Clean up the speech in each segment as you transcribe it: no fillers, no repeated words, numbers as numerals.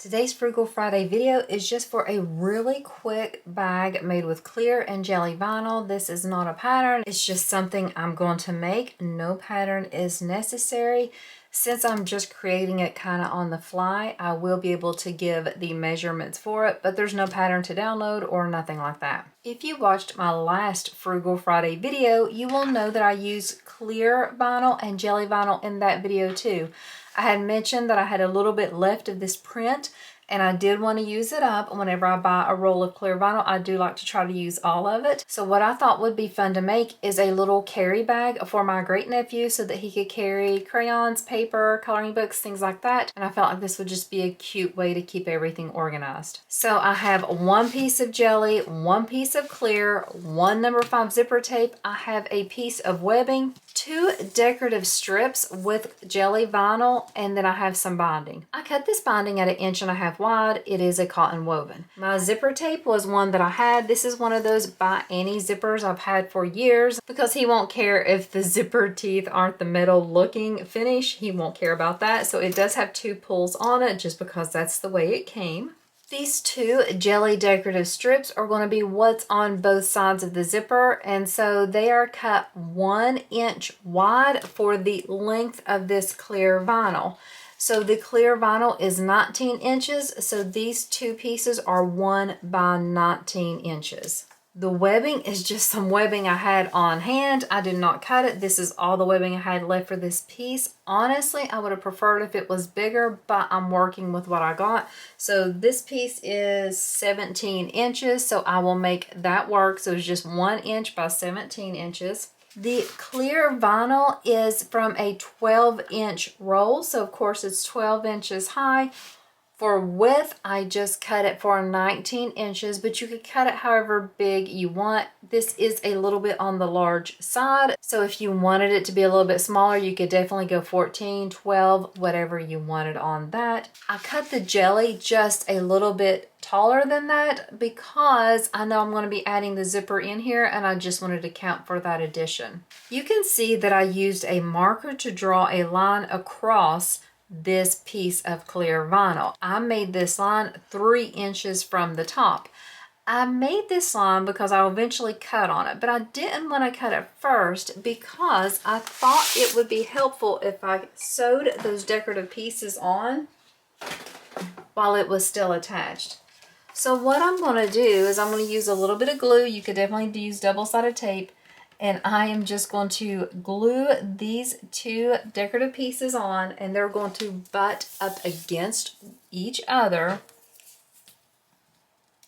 Today's Frugal Friday video is just for a really quick bag made with clear and jelly vinyl. This is not a pattern, it's just something I'm going to make. No pattern is necessary. Since I'm just creating it kind of on the fly, I will be able to give the measurements for it, but there's no pattern to download or nothing like that. If you watched my last Frugal Friday video, you will know that I use clear vinyl and jelly vinyl in that video too. I had mentioned that I had a little bit left of this print and I did want to use it up. Whenever I buy a roll of clear vinyl, I do like to try to use all of it. So what I thought would be fun to make is a little carry bag for my great nephew so that he could carry crayons, paper, coloring books, things like that. And I felt like this would just be a cute way to keep everything organized. So I have one piece of jelly, one piece of clear, one number 5 zipper tape. I have a piece of webbing, 2 decorative strips with jelly vinyl, and then I have some binding. I cut this binding at 1.5 inches wide. It is a cotton woven. My zipper tape was one that I had. This is one of those by Annie zippers I've had for years because he won't care if the zipper teeth aren't the metal looking finish. He won't care about that. So it does have 2 pulls on it just because that's the way it came. These 2 jelly decorative strips are going to be what's on both sides of the zipper, and so they are cut 1 inch wide for the length of this clear vinyl. So the clear vinyl is 19 inches, so these 2 pieces are 1 by 19 inches. The webbing is just some webbing I had on hand. I did not cut it. This is all the webbing I had left for this piece. Honestly, I would have preferred if it was bigger, but I'm working with what I got. So this piece is 17 inches, so I will make that work. So it's just 1 inch by 17 inches. The clear vinyl is from a 12-inch roll, so of course it's 12 inches high. For width, I just cut it for 19 inches, but you could cut it however big you want. This is a little bit on the large side, so if you wanted it to be a little bit smaller, you could definitely go 14, 12, whatever you wanted on that. I cut the jelly just a little bit taller than that because I know I'm going to be adding the zipper in here and I just wanted to count for that addition. You can see that I used a marker to draw a line across this piece of clear vinyl. I made this line 3 inches from the top. I made this line because I'll eventually cut on it, but I didn't want to cut it first because I thought it would be helpful if I sewed those decorative pieces on while it was still attached. So what I'm going to do is I'm going to use a little bit of glue. You could definitely use double-sided tape. And I am just going to glue these 2 decorative pieces on, and they're going to butt up against each other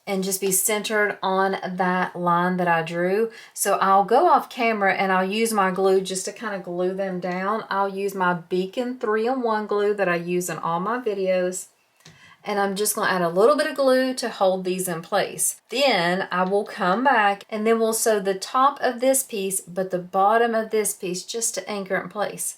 and just be centered on that line that I drew. So I'll go off camera and I'll use my glue just to kind of glue them down. I'll use my Beacon 3-in-1 glue that I use in all my videos. And I'm just going to add a little bit of glue to hold these in place. Then I will come back and then we'll sew the top of this piece but the bottom of this piece just to anchor it in place.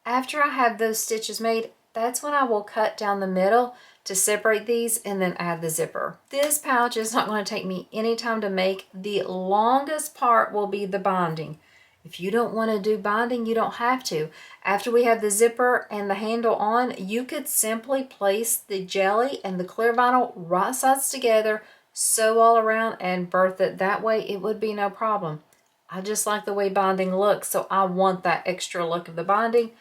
After I have those stitches made, that's when I will cut down the middle to separate these and then add the zipper. This pouch is not going to take me any time to make. The longest part will be the binding. If you don't want to do binding, you don't have to. After we have the zipper and the handle on, you could simply place the jelly and the clear vinyl right sides together, sew all around, and birth it that way. It would be no problem. I just like the way binding looks, so I want that extra look of the binding.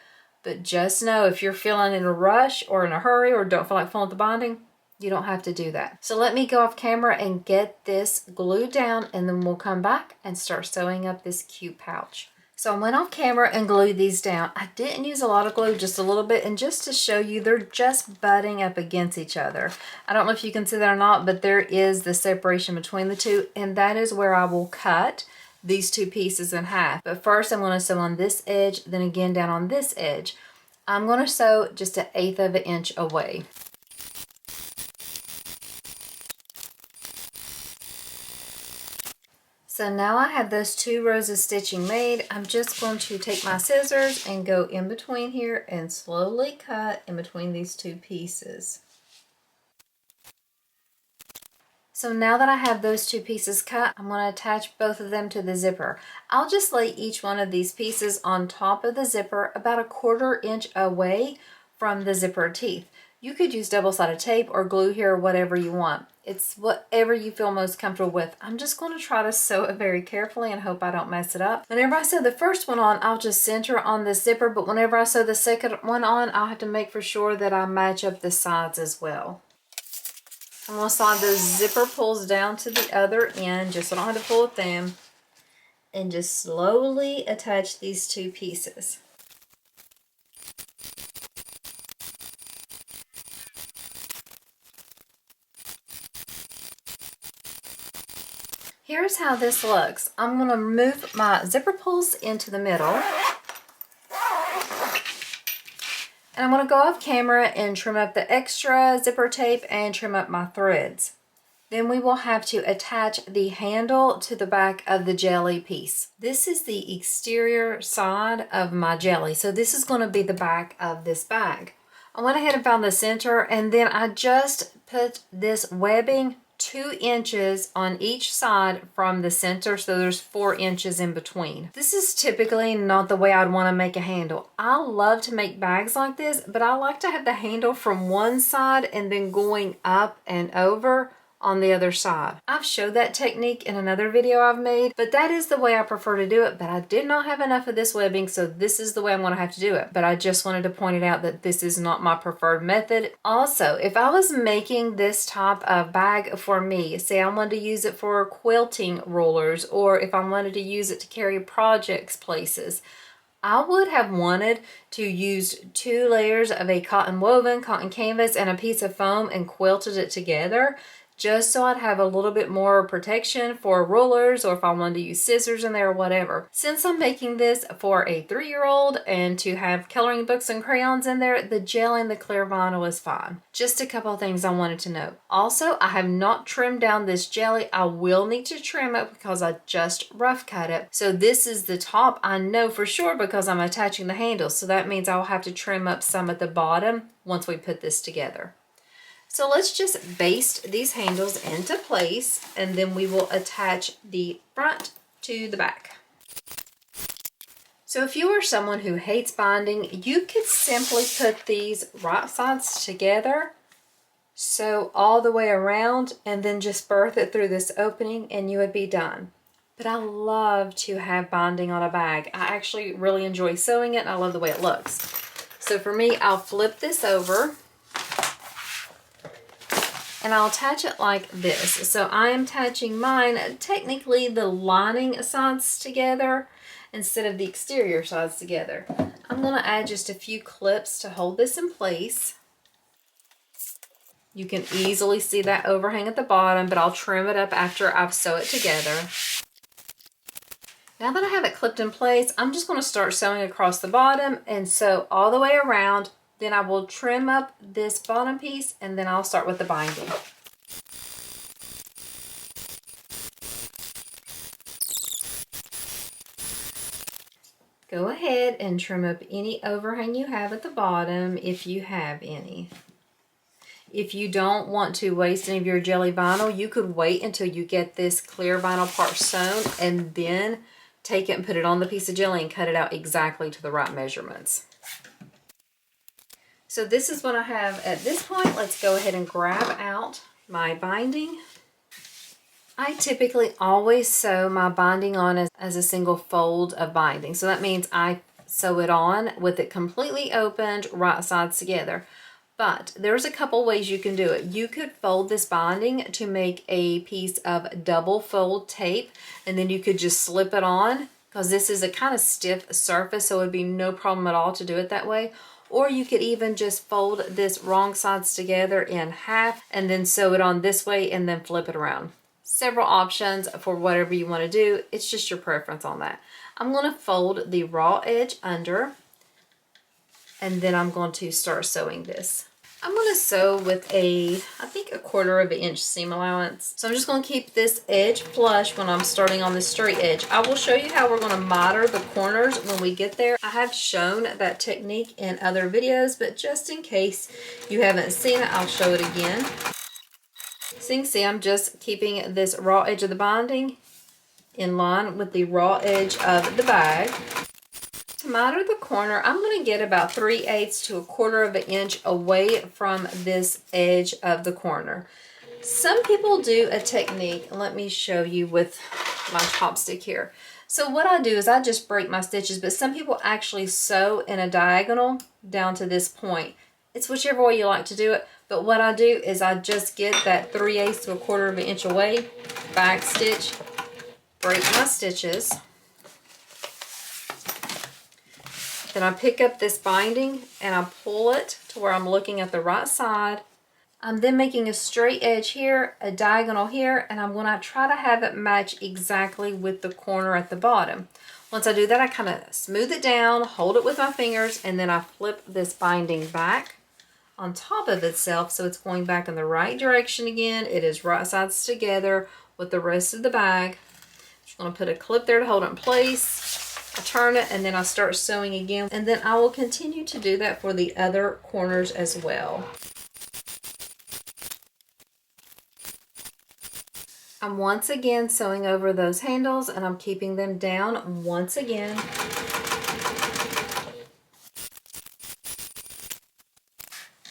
But just know if you're feeling in a rush or in a hurry or don't feel like filling with the binding, you don't have to do that. So let me go off camera and get this glued down, and then we'll come back and start sewing up this cute pouch. So I went off camera and glued these down. I didn't use a lot of glue, just a little bit, and just to show you, they're just butting up against each other. I don't know if you can see that or not, but there is the separation between the 2, and that is where I will cut these 2 pieces in half. But first I'm going to sew on this edge, then again down on this edge. I'm going to sew just 1/8 of an inch away. So now I have those 2 rows of stitching made. I'm just going to take my scissors and go in between here and slowly cut in between these 2 pieces. So now that I have those 2 pieces cut, I'm going to attach both of them to the zipper. I'll just lay each one of these pieces on top of the zipper about 1/4 inch away from the zipper teeth. You could use double-sided tape or glue here or whatever you want. It's whatever you feel most comfortable with. I'm just going to try to sew it very carefully and hope I don't mess it up. Whenever I sew the first one on, I'll just center on the zipper, but whenever I sew the second one on, I'll have to make for sure that I match up the sides as well. I'm going to slide those zipper pulls down to the other end, just so I don't have to pull with them, and just slowly attach these two pieces. Here's how this looks. I'm going to move my zipper pulls into the middle. And I'm going to go off camera and trim up the extra zipper tape and trim up my threads. Then we will have to attach the handle to the back of the jelly piece. This is the exterior side of my jelly. So this is going to be the back of this bag. I went ahead and found the center, and then I just put this webbing 2 inches on each side from the center, so there's 4 inches in between. This is typically not the way I'd want to make a handle. I love to make bags like this, but I like to have the handle from one side and then going up and over on the other side. I've showed that technique in another video I've made, but that is the way I prefer to do it. But I did not have enough of this webbing, so this is the way I'm going to have to do it. But I just wanted to point it out that this is not my preferred method. Also, if I was making this type of bag for me, say I wanted to use it for quilting rollers, or if I wanted to use it to carry projects places, I would have wanted to use 2 layers of a cotton woven, cotton canvas, and a piece of foam and quilted it together, just so I'd have a little bit more protection for rollers, or if I wanted to use scissors in there or whatever. Since I'm making this for a 3-year-old and to have coloring books and crayons in there, the gel and the clear vinyl is fine. Just a couple of things I wanted to note. Also, I have not trimmed down this jelly. I will need to trim it because I just rough cut it. So this is the top, I know for sure, because I'm attaching the handles. So that means I'll have to trim up some at the bottom once we put this together. So let's just baste these handles into place, and then we will attach the front to the back. So if you are someone who hates binding, you could simply put these right sides together, sew all the way around, and then just birth it through this opening and you would be done. But I love to have binding on a bag. I actually really enjoy sewing it, and I love the way it looks. So for me, I'll flip this over, and I'll attach it like this. So I am attaching mine, technically the lining sides together instead of the exterior sides together. I'm going to add just a few clips to hold this in place. You can easily see that overhang at the bottom, but I'll trim it up after I've sewed it together. Now that I have it clipped in place, I'm just going to start sewing across the bottom and sew all the way around. Then I will trim up this bottom piece, and then I'll start with the binding. Go ahead and trim up any overhang you have at the bottom if you have any. If you don't want to waste any of your jelly vinyl, you could wait until you get this clear vinyl part sewn and then take it and put it on the piece of jelly and cut it out exactly to the right measurements. So this is what I have at this point. Let's go ahead and grab out my binding. I typically always sew my binding on as a single fold of binding. So that means I sew it on with it completely opened, right sides together. But there's a couple ways you can do it. You could fold this binding to make a piece of double fold tape, and then you could just slip it on, because this is a kind of stiff surface, so it would be no problem at all to do it that way. Or you could even just fold this wrong sides together in half and then sew it on this way and then flip it around. Several options for whatever you want to do. It's just your preference on that. I'm going to fold the raw edge under, and then I'm going to start sewing this. I'm going to sew with I think a 1/4 inch seam allowance. So I'm just going to keep this edge flush when I'm starting on the straight edge. I will show you how we're going to miter the corners when we get there. I have shown that technique in other videos, but just in case you haven't seen it, I'll show it again. So you can see I'm just keeping this raw edge of the binding in line with the raw edge of the bag. To miter the corner, I'm going to get about 3/8 to 1/4 of an inch away from this edge of the corner. Some people do a technique, let me show you with my chopstick here. So what I do is I just break my stitches, but some people actually sew in a diagonal down to this point. It's whichever way you like to do it, but what I do is I just get that 3/8 to 1/4 of an inch away, back stitch, break my stitches. Then I pick up this binding and I pull it to where I'm looking at the right side. I'm then making a straight edge here, a diagonal here, and I'm going to try to have it match exactly with the corner at the bottom. Once I do that, I kind of smooth it down, hold it with my fingers, and then I flip this binding back on top of itself so it's going back in the right direction again. It is right sides together with the rest of the bag. Just going to put a clip there to hold it in place. I turn it and then I start sewing again, and then I will continue to do that for the other corners as well. I'm once again sewing over those handles and I'm keeping them down once again.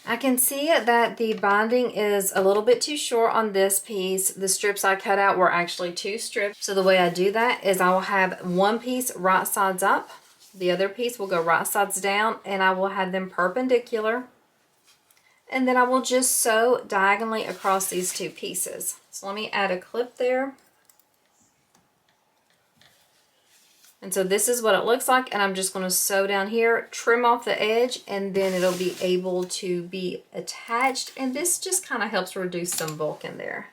I can see that the binding is a little bit too short on this piece. The strips I cut out were actually 2 strips. So the way I do that is I will have one piece right sides up, the other piece will go right sides down, and I will have them perpendicular. And then I will just sew diagonally across these 2 pieces. So let me add a clip there. And so this is what it looks like, and I'm just going to sew down here, trim off the edge, and then it'll be able to be attached. And this just kind of helps reduce some bulk in there.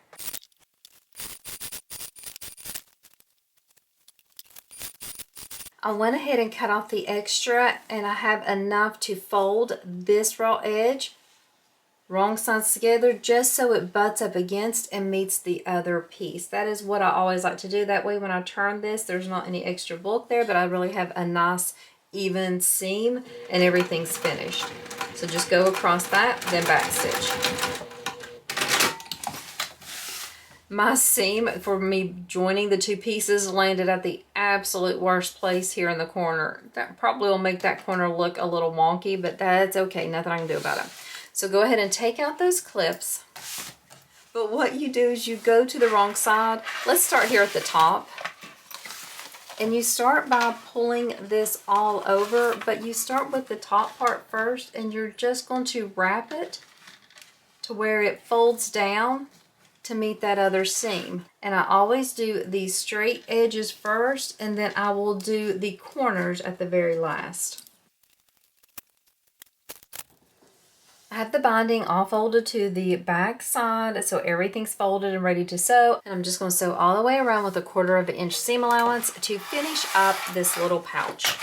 I went ahead and cut off the extra, and I have enough to fold this raw edge wrong sides together just so it butts up against and meets the other piece. That is what I always like to do. That way when I turn this, there's not any extra bulk there, but I really have a nice even seam and everything's finished. So just go across that, then back stitch. My seam for me joining the 2 pieces landed at the absolute worst place here in the corner. That probably will make that corner look a little wonky, but that's okay, nothing I can do about it. So go ahead and take out those clips. But what you do is you go to the wrong side. Let's start here at the top. And you start by pulling this all over, but you start with the top part first, and you're just going to wrap it to where it folds down to meet that other seam. And I always do these straight edges first, and then I will do the corners at the very last. I have the binding all folded to the back side, so everything's folded and ready to sew. And I'm just going to sew all the way around with a 1/4 of an inch seam allowance to finish up this little pouch.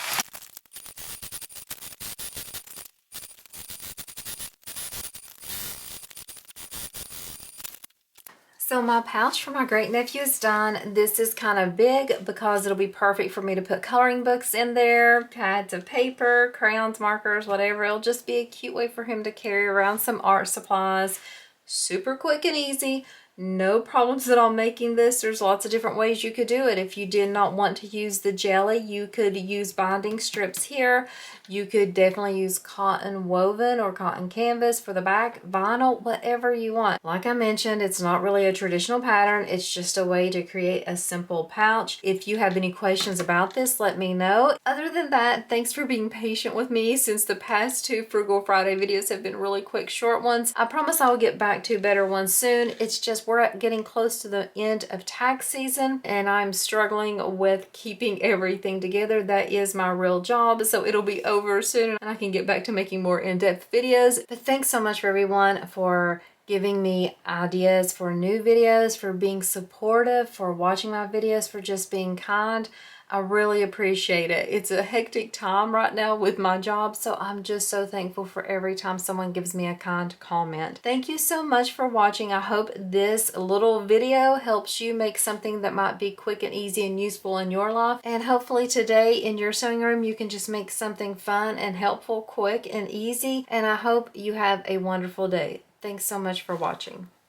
So my pouch for my great nephew is done. This is kind of big because it'll be perfect for me to put coloring books in there, pads of paper, crayons, markers, whatever. It'll just be a cute way for him to carry around some art supplies. Super quick and easy. No problems at all making this. There's lots of different ways you could do it. If you did not want to use the jelly, you could use binding strips here. You could definitely use cotton woven or cotton canvas for the back, vinyl, whatever you want. Like I mentioned, it's not really a traditional pattern. It's just a way to create a simple pouch. If you have any questions about this, let me know. Other than that, thanks for being patient with me since the past 2 Frugal Friday videos have been really quick, short ones. I promise I will get back to better ones soon. It's just we're getting close to the end of tax season, and I'm struggling with keeping everything together. That is my real job, so it'll be over soon and I can get back to making more in-depth videos. But thanks so much for everyone for giving me ideas for new videos, for being supportive, for watching my videos, for just being kind. I really appreciate it. It's a hectic time right now with my job, so I'm just so thankful for every time someone gives me a kind comment. Thank you so much for watching. I hope this little video helps you make something that might be quick and easy and useful in your life. And hopefully today in your sewing room, you can just make something fun and helpful, quick and easy. And I hope you have a wonderful day. Thanks so much for watching.